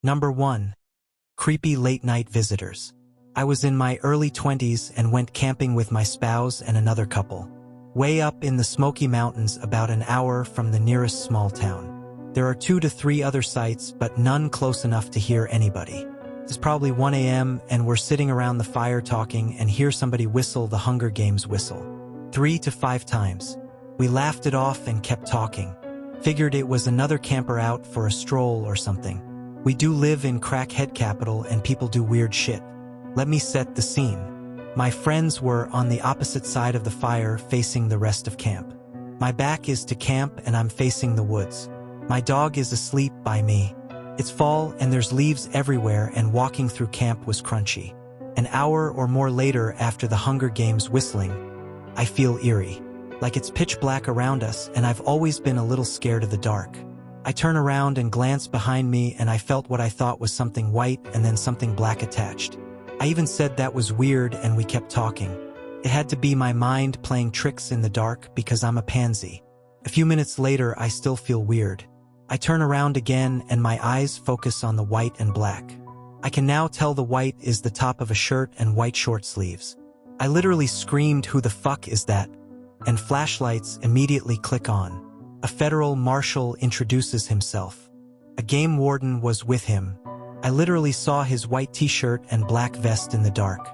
Number 1. Creepy late-night visitors. I was in my early 20s and went camping with my spouse and another couple. Way up in the Smoky Mountains, about an hour from the nearest small town. There are 2 to 3 other sites, but none close enough to hear anybody. It's probably 1 a.m. and we're sitting around the fire talking and hear somebody whistle the Hunger Games whistle. 3 to 5 times. We laughed it off and kept talking. Figured it was another camper out for a stroll or something. We do live in crackhead capital and people do weird shit. Let me set the scene. My friends were on the opposite side of the fire facing the rest of camp. My back is to camp and I'm facing the woods. My dog is asleep by me. It's fall and there's leaves everywhere and walking through camp was crunchy. An hour or more later after the Hunger Games whistling, I feel eerie. Like it's pitch black around us and I've always been a little scared of the dark. I turn around and glance behind me and I felt what I thought was something white and then something black attached. I even said that was weird and we kept talking. It had to be my mind playing tricks in the dark because I'm a pansy. A few minutes later I still feel weird. I turn around again and my eyes focus on the white and black. I can now tell the white is the top of a shirt and white short sleeves. I literally screamed, "Who the fuck is that?" And flashlights immediately click on. A federal marshal introduces himself. A game warden was with him. I literally saw his white t-shirt and black vest in the dark.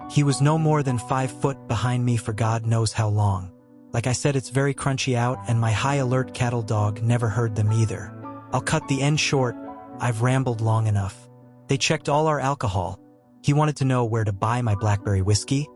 He was no more than 5 foot behind me for God knows how long. Like I said, it's very crunchy out and my high-alert cattle dog never heard them either. I'll cut the end short. I've rambled long enough. They checked all our alcohol. He wanted to know where to buy my blackberry whiskey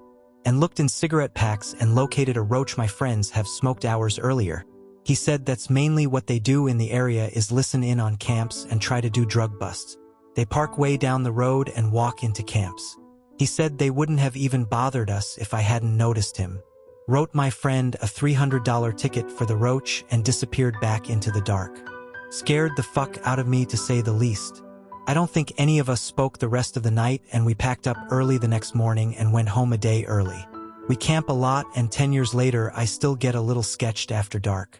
and looked in cigarette packs and located a roach my friends have smoked hours earlier. He said that's mainly what they do in the area is listen in on camps and try to do drug busts. They park way down the road and walk into camps. He said they wouldn't have even bothered us if I hadn't noticed him. Wrote my friend a $300 ticket for the roach and disappeared back into the dark. Scared the fuck out of me to say the least. I don't think any of us spoke the rest of the night and we packed up early the next morning and went home a day early. We camp a lot and 10 years later I still get a little sketched after dark.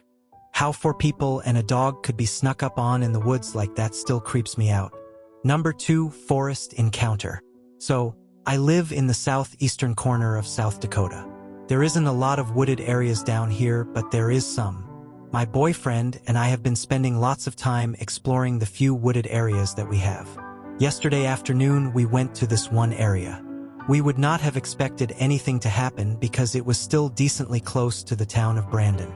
How 4 people and a dog could be snuck up on in the woods like that still creeps me out. Number 2, forest encounter. So, I live in the southeastern corner of South Dakota. There isn't a lot of wooded areas down here, but there is some. My boyfriend and I have been spending lots of time exploring the few wooded areas that we have. Yesterday afternoon, we went to this one area. We would not have expected anything to happen because it was still decently close to the town of Brandon.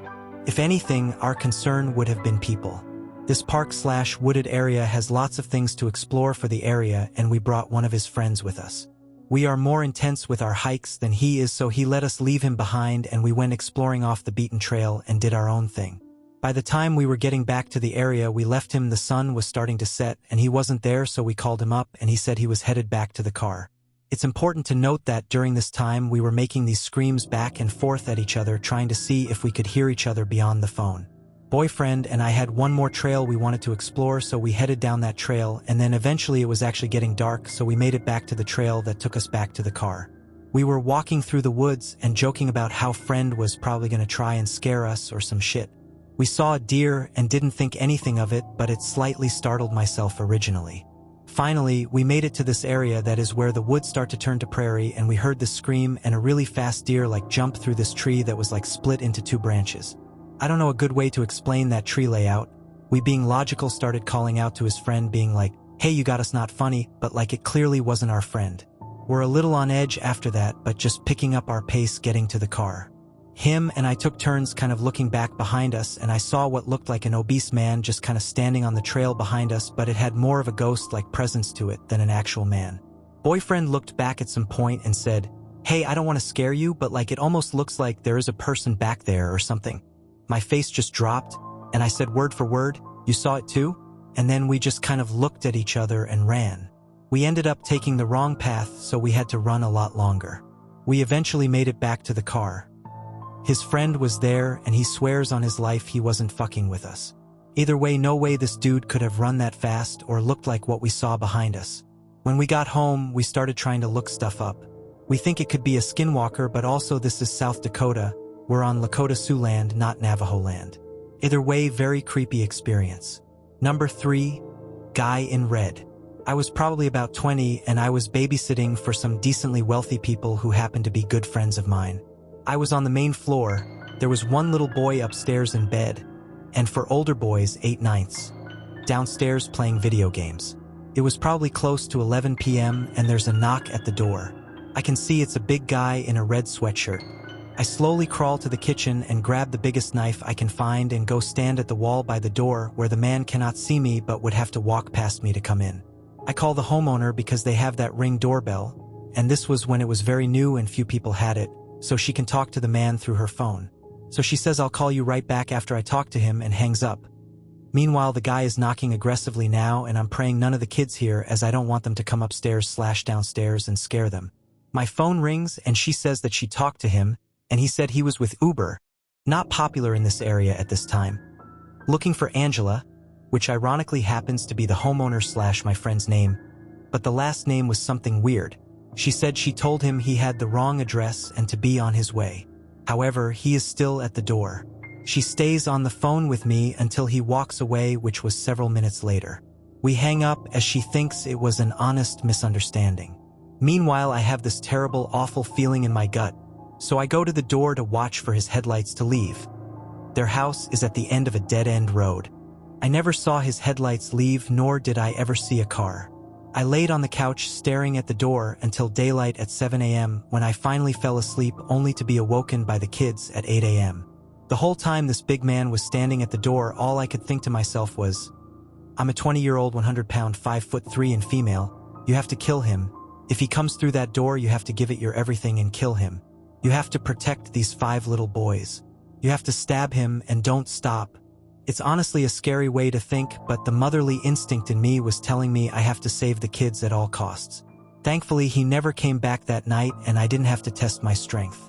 If anything, our concern would have been people. This park/wooded area has lots of things to explore for the area and we brought one of his friends with us. We are more intense with our hikes than he is, so he let us leave him behind and we went exploring off the beaten trail and did our own thing. By the time we were getting back to the area we left him, the sun was starting to set and he wasn't there, so we called him up and he said he was headed back to the car. It's important to note that during this time we were making these screams back and forth at each other trying to see if we could hear each other beyond the phone. Boyfriend and I had one more trail we wanted to explore, so we headed down that trail and then eventually it was actually getting dark, so we made it back to the trail that took us back to the car. We were walking through the woods and joking about how friend was probably going to try and scare us or some shit. We saw a deer and didn't think anything of it, but it slightly startled myself originally. Finally, we made it to this area that is where the woods start to turn to prairie and we heard the scream and a really fast deer like jump through this tree that was like split into 2 branches. I don't know a good way to explain that tree layout. We being logical started calling out to his friend being like, "Hey, you got us, not funny," but like it clearly wasn't our friend. We're a little on edge after that, but just picking up our pace getting to the car. Him and I took turns kind of looking back behind us and I saw what looked like an obese man just kind of standing on the trail behind us, but it had more of a ghost-like presence to it than an actual man. Boyfriend looked back at some point and said, "Hey, I don't want to scare you, but like it almost looks like there is a person back there or something." My face just dropped and I said word for word, "You saw it too?" And then we just kind of looked at each other and ran. We ended up taking the wrong path, so we had to run a lot longer. We eventually made it back to the car. His friend was there and he swears on his life he wasn't fucking with us. Either way, no way this dude could have run that fast or looked like what we saw behind us. When we got home, we started trying to look stuff up. We think it could be a skinwalker, but also this is South Dakota. We're on Lakota Sioux land, not Navajo land. Either way, very creepy experience. Number 3, guy in red. I was probably about 20 and I was babysitting for some decently wealthy people who happened to be good friends of mine. I was on the main floor. There was one little boy upstairs in bed, and for older boys, 8/9, downstairs playing video games. It was probably close to 11 p.m. and there's a knock at the door. I can see it's a big guy in a red sweatshirt. I slowly crawl to the kitchen and grab the biggest knife I can find and go stand at the wall by the door where the man cannot see me but would have to walk past me to come in. I call the homeowner because they have that Ring doorbell, and this was when it was very new and few people had it, so she can talk to the man through her phone. So she says, "I'll call you right back after I talk to him," and hangs up. Meanwhile, the guy is knocking aggressively now, and I'm praying none of the kids hear as I don't want them to come upstairs/downstairs and scare them. My phone rings and she says that she talked to him, and he said he was with Uber, not popular in this area at this time, looking for Angela, which ironically happens to be the homeowner/my friend's name, but the last name was something weird. She said she told him he had the wrong address and to be on his way. However, he is still at the door. She stays on the phone with me until he walks away, which was several minutes later. We hang up as she thinks it was an honest misunderstanding. Meanwhile, I have this terrible, awful feeling in my gut, so I go to the door to watch for his headlights to leave. Their house is at the end of a dead-end road. I never saw his headlights leave, nor did I ever see a car. I laid on the couch staring at the door until daylight at 7 a.m. when I finally fell asleep, only to be awoken by the kids at 8 a.m. The whole time this big man was standing at the door, all I could think to myself was, "I'm a 20-year-old, 100-pound, 5'3" and female. You have to kill him. If he comes through that door, you have to give it your everything and kill him. You have to protect these 5 little boys. You have to stab him and don't stop." It's honestly a scary way to think, but the motherly instinct in me was telling me I have to save the kids at all costs. Thankfully, he never came back that night and I didn't have to test my strength.